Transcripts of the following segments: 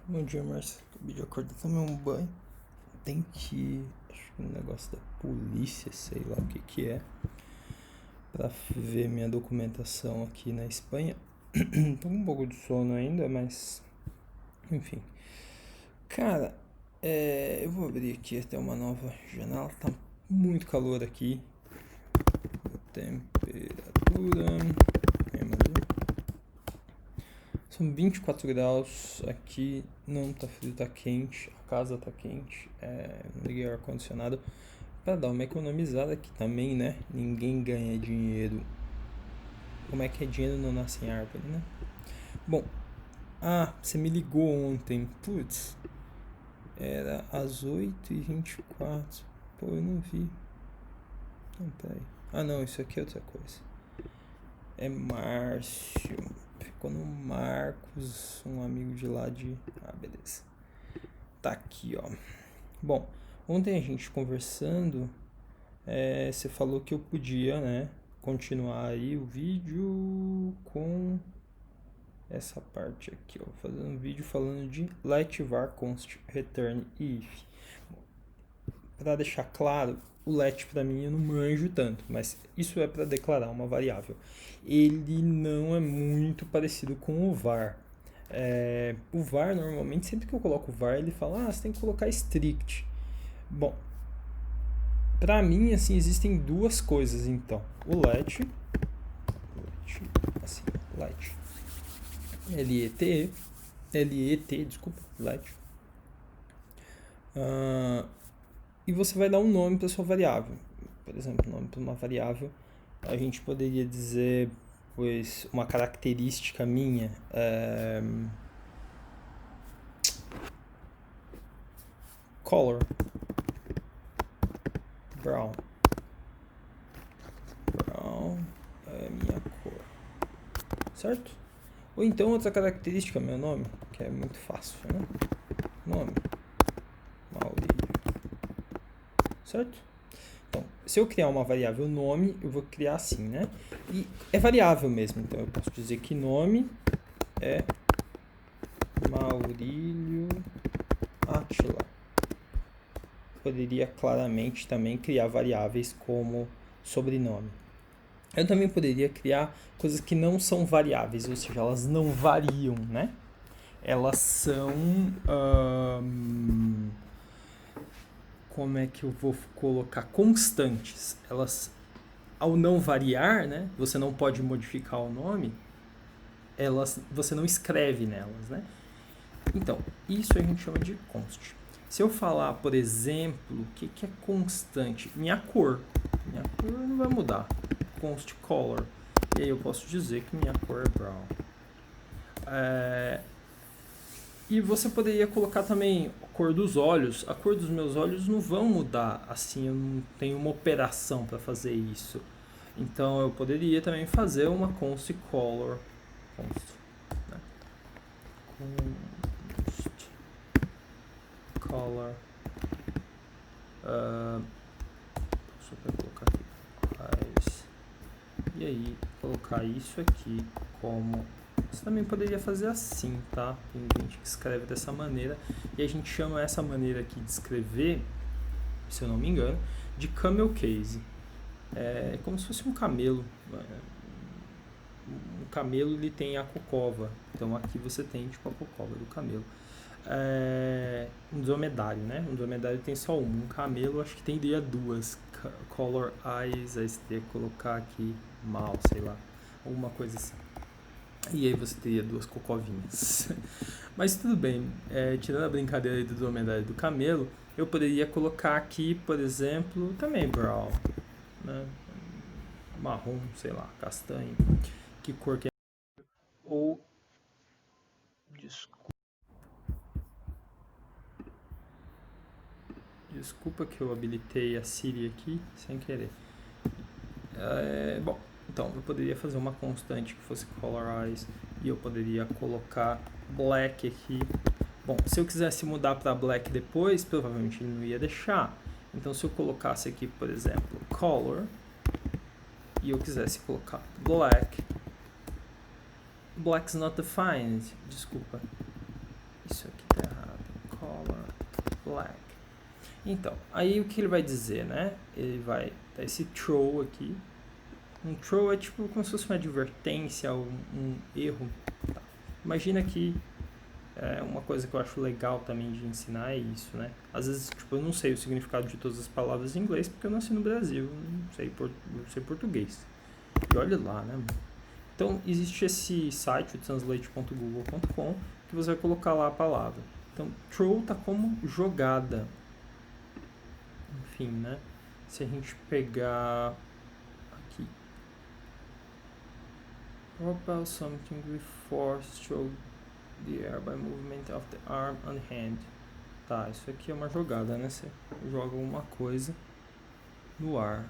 Bom dia, Márcio. Acabei de acordar, tomei um banho. Tem que acho que um negócio da polícia, sei lá o que que é, pra ver minha documentação aqui na Espanha. Tô com um pouco de sono ainda, mas enfim. Cara, eu vou abrir aqui até uma nova janela. Tá muito calor aqui. Temperatura. São 24 graus, aqui não tá frio, tá quente, a casa tá quente, não liguei o ar-condicionado pra dar uma economizada aqui também, né? Ninguém ganha dinheiro. Como é que é dinheiro não nasce em árvore, né? Bom, você me ligou ontem, putz, era às 8h24, pô, eu não vi. Não, peraí. Não, isso aqui é outra coisa. É Márcio. Ficou no Marcos, um amigo de lá de. Beleza. Tá aqui, ó. Bom, ontem a gente conversando, você falou que eu podia, né, continuar aí o vídeo com essa parte aqui, ó. Fazendo um vídeo falando de let var const return if. Para deixar claro, o let para mim eu não manjo tanto, mas isso é para declarar uma variável. Ele não é muito parecido com o var. O var, normalmente, sempre que eu coloco o var, ele fala, você tem que colocar strict. Bom, para mim, assim, existem duas coisas, então. O let, assim, let, let, desculpa, let. E você vai dar um nome para sua variável. Por exemplo, nome para uma variável, a gente poderia dizer, pois, uma característica minha, color, brown é minha cor, certo? Ou então outra característica, meu nome, que é muito fácil, né? Nome, Maurílio, certo? Então, se eu criar uma variável nome, eu vou criar assim, né? E é variável mesmo, então eu posso dizer que nome é Maurílio Átila. Poderia claramente também criar variáveis como sobrenome. Eu também poderia criar coisas que não são variáveis, ou seja, elas não variam, né? Elas são... como é que eu vou colocar? Constantes. Elas, ao não variar, né? Você não pode modificar o nome. Você não escreve nelas, né? Então, isso a gente chama de const. Se eu falar, por exemplo, o que é constante? Minha cor. Minha cor não vai mudar. Const color. E aí eu posso dizer que minha cor é brown. E você poderia colocar também a cor dos olhos. A cor dos meus olhos não vão mudar assim, eu não tenho uma operação para fazer isso. Então eu poderia também fazer uma const color. Const, né? Const color. Só para colocar aqui. E aí, colocar isso aqui como... Você também poderia fazer assim, tá? Tem gente que escreve dessa maneira. E a gente chama essa maneira aqui de escrever, se eu não me engano, de camel case. É como se fosse um camelo. Um camelo, ele tem a cocova. Então aqui você tem tipo a cocova do camelo. Um dromedário, né? Um dromedário tem só um camelo, acho que teria duas. Color eyes, aí você teria que colocar aqui mal, sei lá, alguma coisa assim. E aí você teria duas cocovinhas. Mas tudo bem, tirando a brincadeira aí do dromedário e do camelo, eu poderia colocar aqui, por exemplo, também brown, né? Marrom, sei lá, castanho. Que cor que é? Ou Desculpa que eu habilitei a Siri aqui sem querer. Bom, então eu poderia fazer uma constante que fosse colorize e eu poderia colocar black aqui. Bom, se eu quisesse mudar para black depois, provavelmente ele não ia deixar. Então se eu colocasse aqui, por exemplo, color e eu quisesse colocar black, black's not defined, desculpa. Isso aqui tá black. Então, aí o que ele vai dizer, né? Ele vai dar esse throw aqui. Um throw é tipo como se fosse uma advertência, um erro. Tá. Imagina que uma coisa que eu acho legal também de ensinar é isso, né? Às vezes, tipo, eu não sei o significado de todas as palavras em inglês porque eu nasci no Brasil, não sei português. E olha lá, né? Então, existe esse site, o translate.google.com, que você vai colocar lá a palavra. Então, throw tá como jogada. Enfim, né? Se a gente pegar aqui, propel something with force through the air by movement of the arm and hand. Tá, isso aqui é uma jogada, né? Você joga alguma coisa no ar.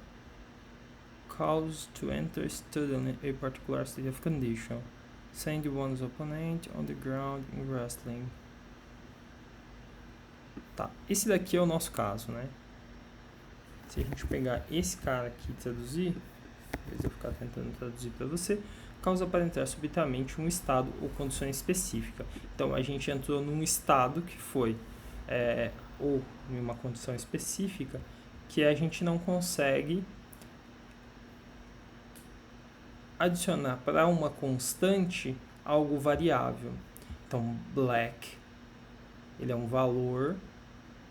Cause to enter suddenly a particular state of condition. Send one's opponent on the ground in wrestling. Tá, esse daqui é o nosso caso, né? Se a gente pegar esse cara aqui e traduzir, em vez de eu ficar tentando traduzir para você, causa para entrar subitamente um estado ou condição específica. Então, a gente entrou num estado que foi, ou em uma condição específica, que a gente não consegue adicionar para uma constante algo variável. Então, black, ele é um valor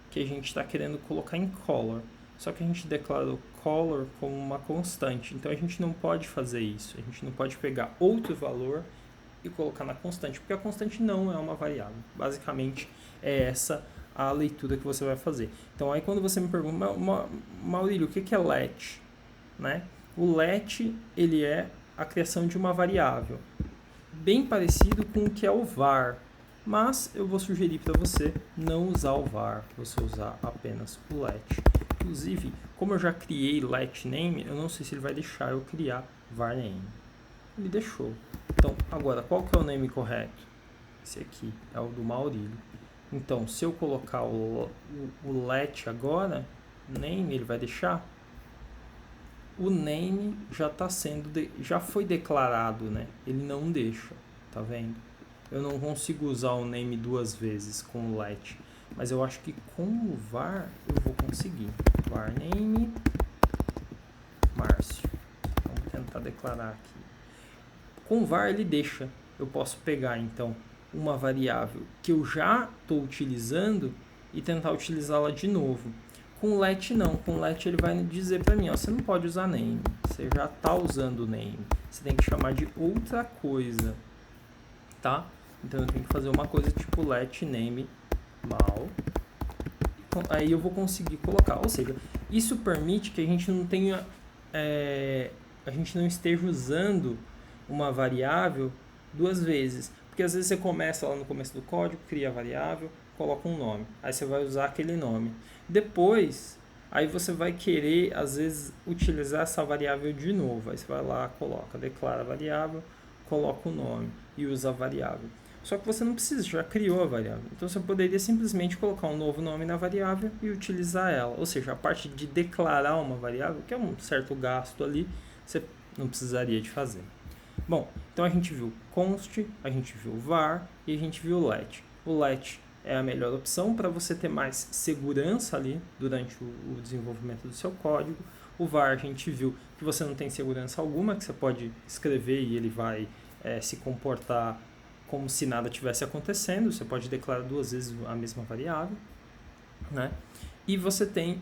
que a gente está querendo colocar em color. Só que a gente declarou color como uma constante. Então, a gente não pode fazer isso. A gente não pode pegar outro valor e colocar na constante, porque a constante não é uma variável. Basicamente, é essa a leitura que você vai fazer. Então, aí quando você me pergunta, Maurílio, o que é let? Né? O let, ele é a criação de uma variável, bem parecido com o que é o var, mas eu vou sugerir para você não usar o var, você usar apenas o let. Inclusive, como eu já criei let name, eu não sei se ele vai deixar eu criar var name. Ele deixou. Então, agora, qual que é o name correto? Esse aqui é o do Maurílio. Então, se eu colocar o let agora, name, ele vai deixar? O name já foi declarado, né? Ele não deixa, tá vendo? Eu não consigo usar o name duas vezes com o let, mas eu acho que com o var eu vou conseguir. Var name Márcio. Vamos tentar declarar aqui. Com o var ele deixa. Eu posso pegar então uma variável que eu já estou utilizando e tentar utilizá-la de novo. Com let não, com let ele vai dizer para mim, ó, você não pode usar name, você já está usando o name, você tem que chamar de outra coisa, tá? Então eu tenho que fazer uma coisa tipo let name mal, aí eu vou conseguir colocar, ou seja, isso permite que a gente não tenha, a gente não esteja usando uma variável duas vezes, porque às vezes você começa lá no começo do código, cria a variável, coloca um nome, aí você vai usar aquele nome. Depois, aí você vai querer, às vezes, utilizar essa variável de novo. Aí você vai lá, coloca, declara a variável, coloca o nome e usa a variável. Só que você não precisa, já criou a variável. Então você poderia simplesmente colocar um novo nome na variável e utilizar ela. Ou seja, a parte de declarar uma variável, que é um certo gasto ali, você não precisaria de fazer. Bom, então a gente viu const, a gente viu var e a gente viu let. O let é a melhor opção para você ter mais segurança ali durante o desenvolvimento do seu código. O var a gente viu que você não tem segurança alguma, que você pode escrever e ele vai se comportar como se nada tivesse acontecendo. Você pode declarar duas vezes a mesma variável, né? E você tem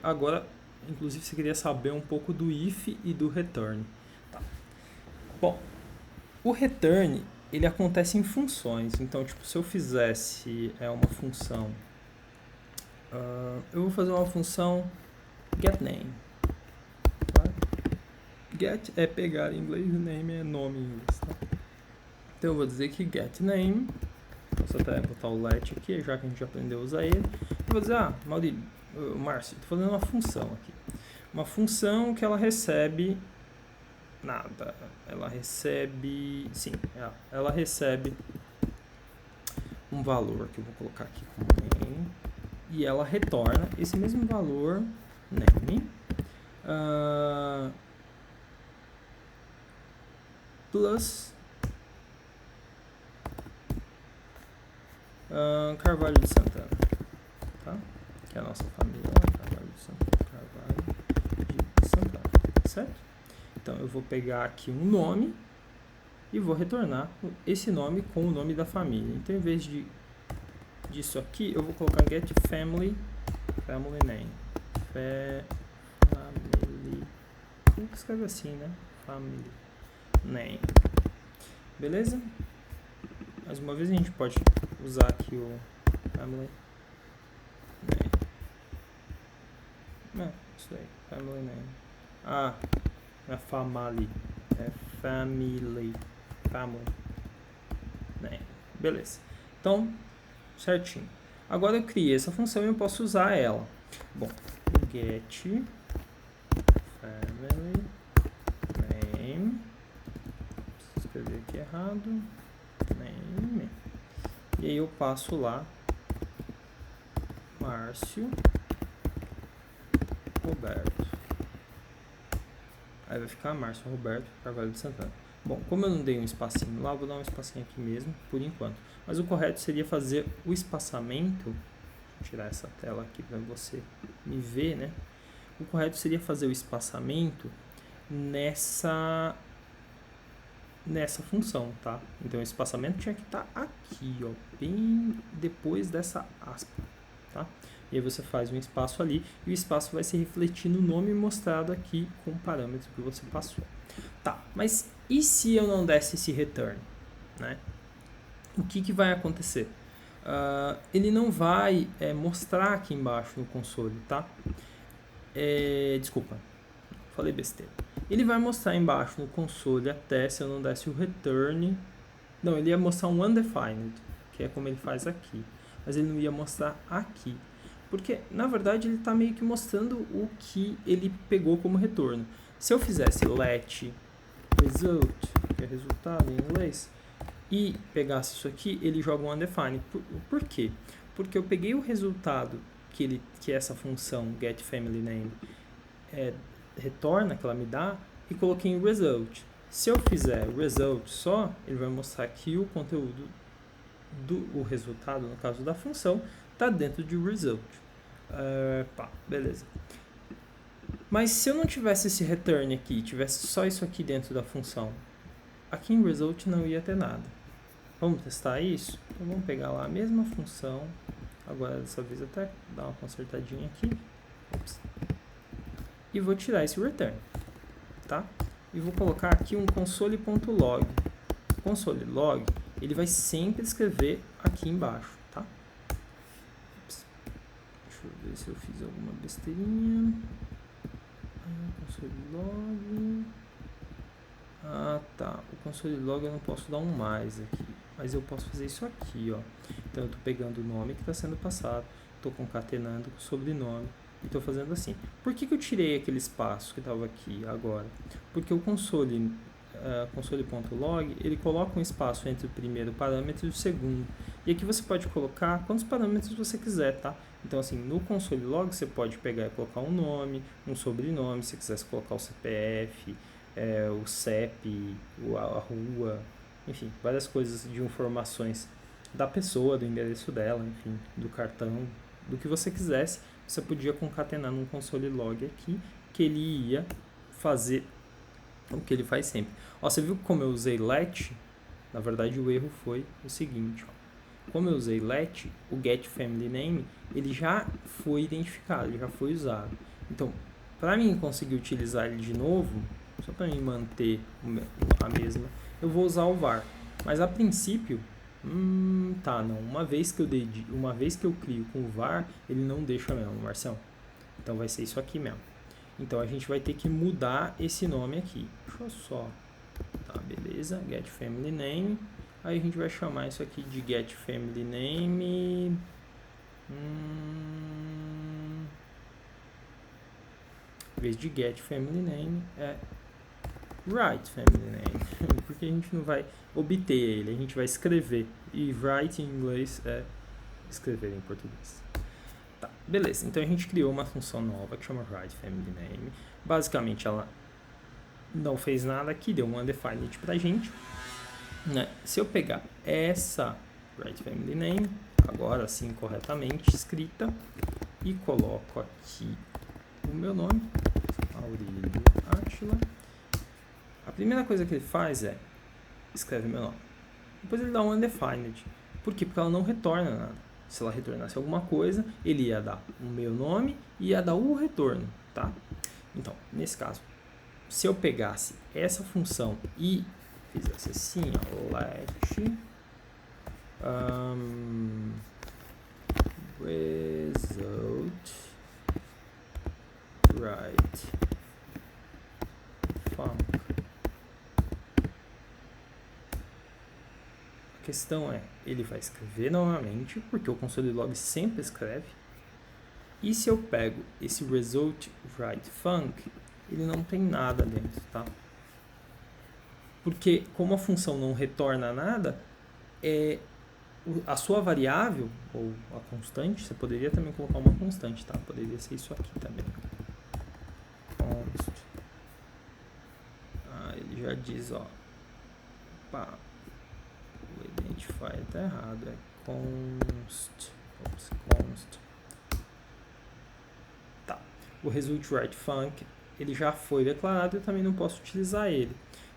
agora, inclusive você queria saber um pouco do if e do return. Tá. Bom, o return ele acontece em funções. Então, tipo, se eu fizesse uma função, eu vou fazer uma função getName. Tá? Get é pegar em inglês, name é nome em inglês. Tá? Então eu vou dizer que getName, posso até botar o let aqui, já que a gente aprendeu a usar ele. Eu vou dizer, Márcio, estou fazendo uma função aqui. Uma função que ela recebe nada. Ela recebe... Sim, ela recebe um valor que eu vou colocar aqui como name. E ela retorna esse mesmo valor, name, plus Carvalho de Santana. tá? Que é a nossa família lá, Carvalho de Santana, certo? Então eu vou pegar aqui um nome e vou retornar esse nome com o nome da família. Então, em vez disso aqui, eu vou colocar get family name. Family. Como que escreve assim, né? Family name. Beleza? Mais uma vez a gente pode usar aqui o family name. Não, isso aí, family name. Ah, não é family, é family name. Beleza. Então, certinho. Agora eu criei essa função e eu posso usar ela. Bom, o get family name, preciso escrever aqui errado, name, e aí eu passo lá Márcio Roberto. Aí vai ficar Márcio Roberto Carvalho de Santana. Bom, como eu não dei um espacinho lá, eu vou dar um espacinho aqui mesmo, por enquanto. Mas o correto seria fazer o espaçamento. Vou tirar essa tela aqui para você me ver, né? O correto seria fazer o espaçamento nessa função, tá? Então o espaçamento tinha que estar aqui, ó, bem depois dessa aspa, tá? E aí você faz um espaço ali e o espaço vai se refletir no nome mostrado aqui com o parâmetro que você passou. Tá, mas e se eu não desse esse return, né? O que vai acontecer? Ele não vai mostrar aqui embaixo no console, tá? Desculpa, falei besteira. Ele vai mostrar embaixo no console até se eu não desse o return. Não, ele ia mostrar um undefined, que é como ele faz aqui. Mas ele não ia mostrar aqui. Porque, na verdade, ele está meio que mostrando o que ele pegou como retorno. Se eu fizesse let result, que é resultado em inglês, e pegasse isso aqui, ele joga um undefined. Por quê? Porque eu peguei o resultado que essa função getFamilyName retorna, que ela me dá, e coloquei em result. Se eu fizer result só, ele vai mostrar que o conteúdo o resultado, no caso da função, está dentro de result. Beleza. Mas se eu não tivesse esse return aqui, tivesse só isso aqui dentro da função, aqui em result não ia ter nada. Vamos testar isso? Então vamos pegar lá a mesma função, agora dessa vez até dar uma consertadinha aqui. Ops. E vou tirar esse return, tá? E vou colocar aqui um console.log. Console log, ele vai sempre escrever aqui embaixo, tá? Ops. Deixa eu ver se eu fiz alguma besteirinha. Console log. Tá. O console log eu não posso dar um mais aqui, mas eu posso fazer isso aqui, ó. Então eu tô pegando o nome que está sendo passado, tô concatenando com o sobrenome e tô fazendo assim. Por que eu tirei aquele espaço que estava aqui agora? Porque o console console.log, ele coloca um espaço entre o primeiro parâmetro e o segundo. E aqui você pode colocar quantos parâmetros você quiser, tá? Então, assim, no console log você pode pegar e colocar um nome, um sobrenome, se quisesse colocar o CPF, o CEP, a rua, enfim, várias coisas de informações da pessoa, do endereço dela, enfim, do cartão, do que você quisesse, você podia concatenar num console log aqui, que ele ia fazer o que ele faz sempre. Ó, você viu como eu usei let? Na verdade, o erro foi o seguinte, ó. Como eu usei let, o getFamilyName, ele já foi identificado, ele já foi usado. Então, para mim conseguir utilizar ele de novo, só para mim manter a mesma, eu vou usar o var. Mas a princípio, não. Uma vez que eu crio com o var, ele não deixa mesmo, Marcião. Então vai ser isso aqui mesmo. Então a gente vai ter que mudar esse nome aqui. Deixa eu só. Tá, beleza. getFamilyName. Aí a gente vai chamar isso aqui de getFamilyName. Em vez de getFamilyName é writeFamilyName. Porque a gente não vai obter ele, a gente vai escrever. E write em inglês é escrever em português. Tá, beleza. Então a gente criou uma função nova que chama writeFamilyName. Basicamente ela não fez nada aqui, deu um undefined pra gente, né? Se eu pegar essa write family name, agora sim corretamente escrita, e coloco aqui o meu nome, Aurélio Átila. A primeira coisa que ele faz é escreve meu nome. Depois ele dá um undefined. Por quê? Porque ela não retorna nada. Se ela retornasse alguma coisa, ele ia dar o meu nome e ia dar o retorno, tá? Então, nesse caso, se eu pegasse essa função e fizesse assim, ó, let result write func. A questão é, ele vai escrever novamente, porque o console log sempre escreve. E se eu pego esse result write func, ele não tem nada dentro, tá? Porque como a função não retorna nada, a sua variável, ou a constante, você poderia também colocar uma constante, tá? Poderia ser isso aqui também. Const. Ele já diz, ó. Opa, o identifier tá errado, é const. Ops, const. Tá. O result write func, ele já foi declarado e eu também não posso utilizar ele.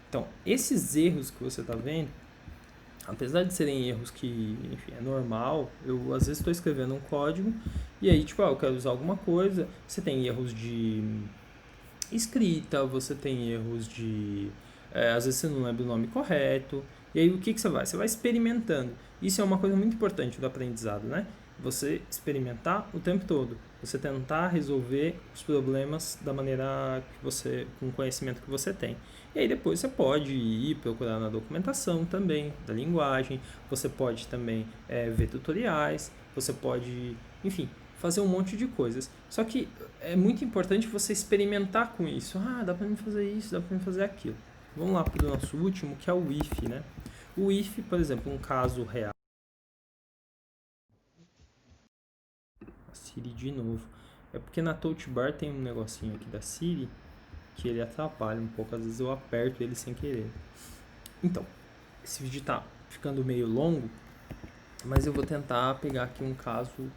Então, esses erros que você está vendo, apesar de serem erros que, enfim, é normal, eu às vezes estou escrevendo um código e aí, tipo, eu quero usar alguma coisa, você tem erros de escrita, você tem erros de... às vezes você não lembra o nome correto, e aí o que você vai? Você vai experimentando. Isso é uma coisa muito importante do aprendizado, né? Você experimentar o tempo todo. Você tentar resolver os problemas da maneira que você, com o conhecimento que você tem. E aí depois você pode ir procurar na documentação também, da linguagem. Você pode também ver tutoriais. Você pode, enfim, fazer um monte de coisas. Só que é muito importante você experimentar com isso. Ah, dá pra mim fazer isso, dá pra mim fazer aquilo. Vamos lá para o nosso último, que é o if, né? O if, por exemplo, um caso real. A Siri de novo. É porque na touch bar tem um negocinho aqui da Siri que ele atrapalha um pouco. Às vezes eu aperto ele sem querer. Então, esse vídeo tá ficando meio longo, mas eu vou tentar pegar aqui um caso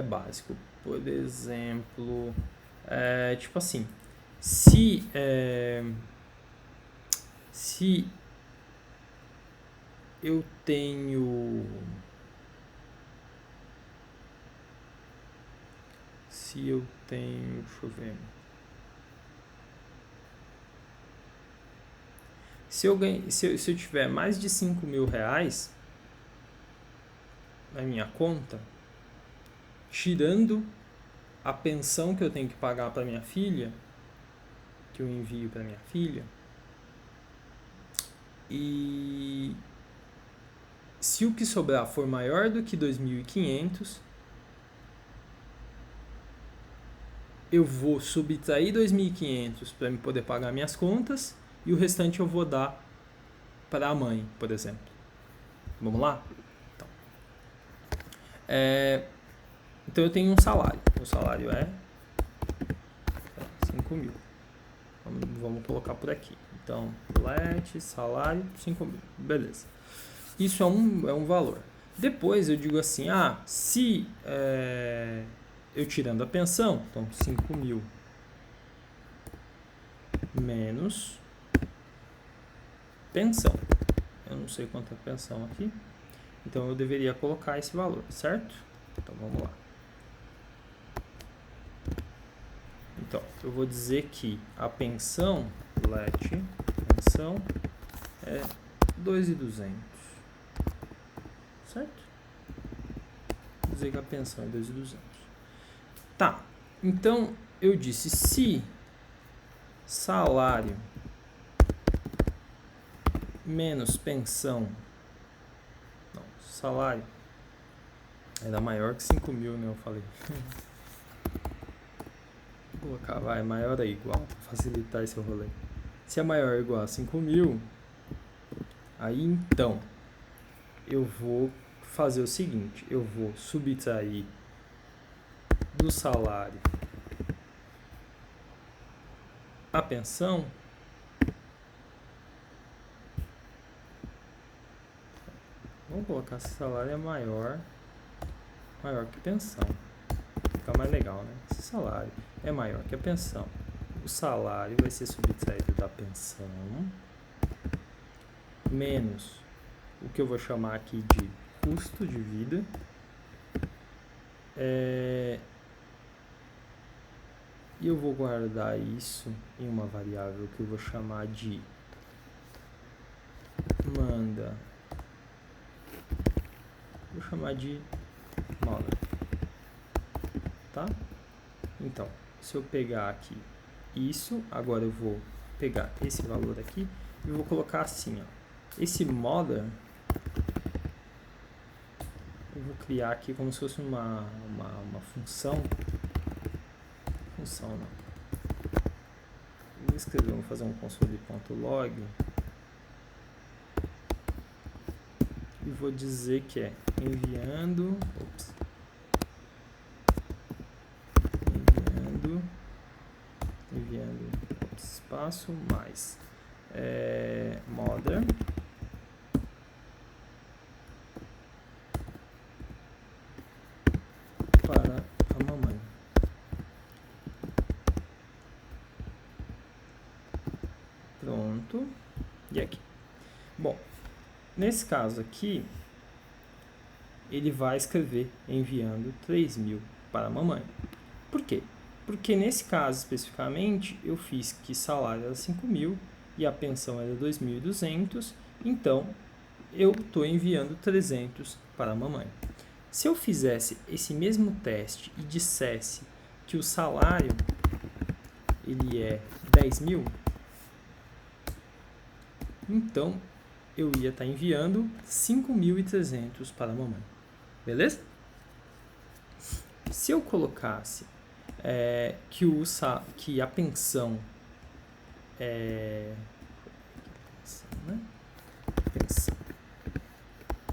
básico. Por exemplo, tipo assim, se eu tenho... deixa eu ver. Se eu tiver mais de 5 mil reais na minha conta, tirando a pensão que eu tenho que pagar para minha filha, que eu envio para minha filha, e se o que sobrar for maior do que 2.500, eu vou subtrair 2.500 para me poder pagar minhas contas e o restante eu vou dar para a mãe, por exemplo. Vamos lá? Então eu tenho um salário. O salário é 5 mil. Vamos colocar por aqui. Então, let, salário, 5 mil. Beleza. Isso é um valor. Depois eu digo assim, se eu tirando a pensão, então 5 mil menos pensão. Eu não sei quanto é a pensão aqui. Então eu deveria colocar esse valor, certo? Então vamos lá. Então, eu vou dizer que a pensão, pensão, é 2.200. Certo? Vou dizer que a pensão é 2.200. Tá, então eu disse se salário menos pensão, não, salário era maior que 5 mil, né? Eu falei. Vou colocar, vai, maior ou igual, para facilitar esse rolê. Se é maior ou igual a 5 mil, aí então eu vou fazer o seguinte, eu vou subtrair do salário a pensão Vamos colocar se salário é maior que pensão. Fica mais legal, né? Se o salário é maior que a pensão, o salário vai ser subtraído da pensão menos o que eu vou chamar aqui de custo de vida. E eu vou guardar isso em uma variável que eu vou chamar de vou chamar de moda, tá? Então, se eu pegar aqui isso, agora eu vou pegar esse valor aqui e vou colocar assim, ó. Esse model eu vou criar aqui como se fosse uma função. Função não. Vou escrever, vou fazer um console.log e vou dizer que é enviando espaço mais modern para a mamãe. Pronto. E aqui. Bom, nesse caso aqui, ele vai escrever enviando 3.000 para a mamãe. Por quê? Porque nesse caso especificamente, eu fiz que salário era 5.000 e a pensão era 2.200, então eu estou enviando 300 para a mamãe. Se eu fizesse esse mesmo teste e dissesse que o salário ele é 10.000, então eu ia estar enviando 5.300 para a mamãe. Beleza? Se eu colocasse que a pensão pensão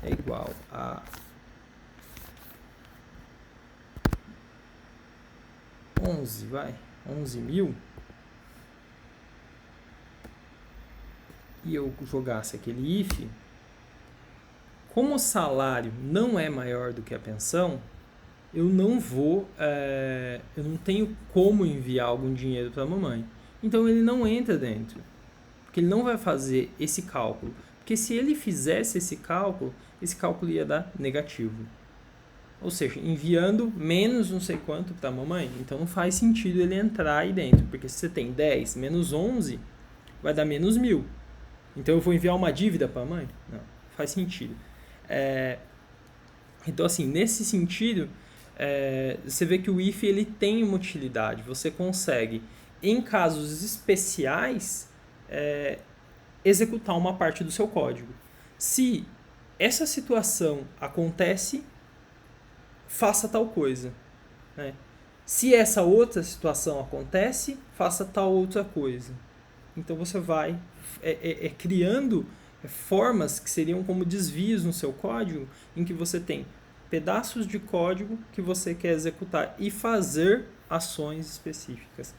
é igual a 11.000 e eu jogasse aquele if, como o salário não é maior do que a pensão, eu não tenho como enviar algum dinheiro para a mamãe. Então ele não entra dentro, porque ele não vai fazer esse cálculo. Porque se ele fizesse esse cálculo ia dar negativo. Ou seja, enviando menos não sei quanto para a mamãe, então não faz sentido ele entrar aí dentro, porque se você tem 10 menos 11, vai dar menos 1.000. Então eu vou enviar uma dívida para a mãe? Não, faz sentido. Então assim, nesse sentido, você vê que o if ele tem uma utilidade. Você consegue, em casos especiais, executar uma parte do seu código. Se essa situação acontece, faça tal coisa. Né? Se essa outra situação acontece, faça tal outra coisa. Então você vai criando formas que seriam como desvios no seu código, em que você tem pedaços de código que você quer executar e fazer ações específicas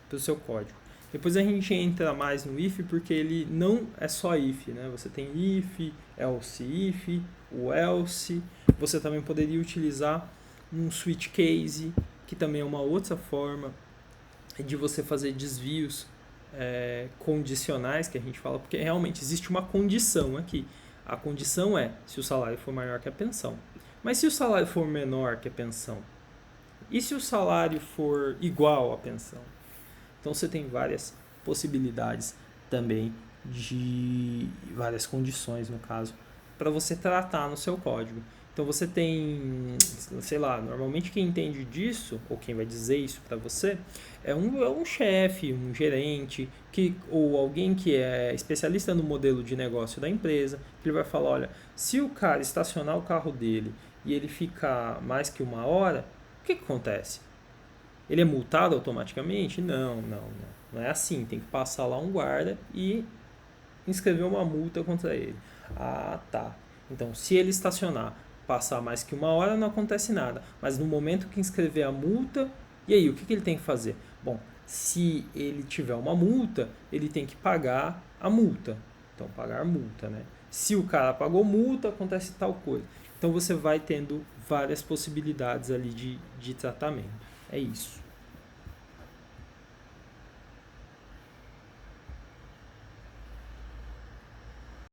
para o seu código. Depois a gente entra mais no if, porque ele não é só if, né? Você tem if, else if, o else. Você também poderia utilizar um switch case, que também é uma outra forma de você fazer desvios condicionais, que a gente fala, porque realmente existe uma condição aqui. A condição é se o salário for maior que a pensão. Mas se o salário for menor que a pensão? E se o salário for igual à pensão? Então você tem várias possibilidades também de várias condições, no caso, para você tratar no seu código. Então você tem, sei lá, normalmente quem entende disso, ou quem vai dizer isso para você, é um chefe, um gerente, ou alguém que é especialista no modelo de negócio da empresa, que ele vai falar, olha, se o cara estacionar o carro dele e ele ficar mais que 1 hora, o que acontece? Ele é multado automaticamente? Não é assim. Tem que passar lá um guarda e inscrever uma multa contra ele. Ah, tá. Então, se ele estacionar, passar mais que 1 hora, não acontece nada. Mas no momento que inscrever a multa, e aí, o que ele tem que fazer? Bom, se ele tiver uma multa, ele tem que pagar a multa. Então, pagar multa, né? Se o cara pagou multa, acontece tal coisa. Então você vai tendo várias possibilidades ali de tratamento. É isso.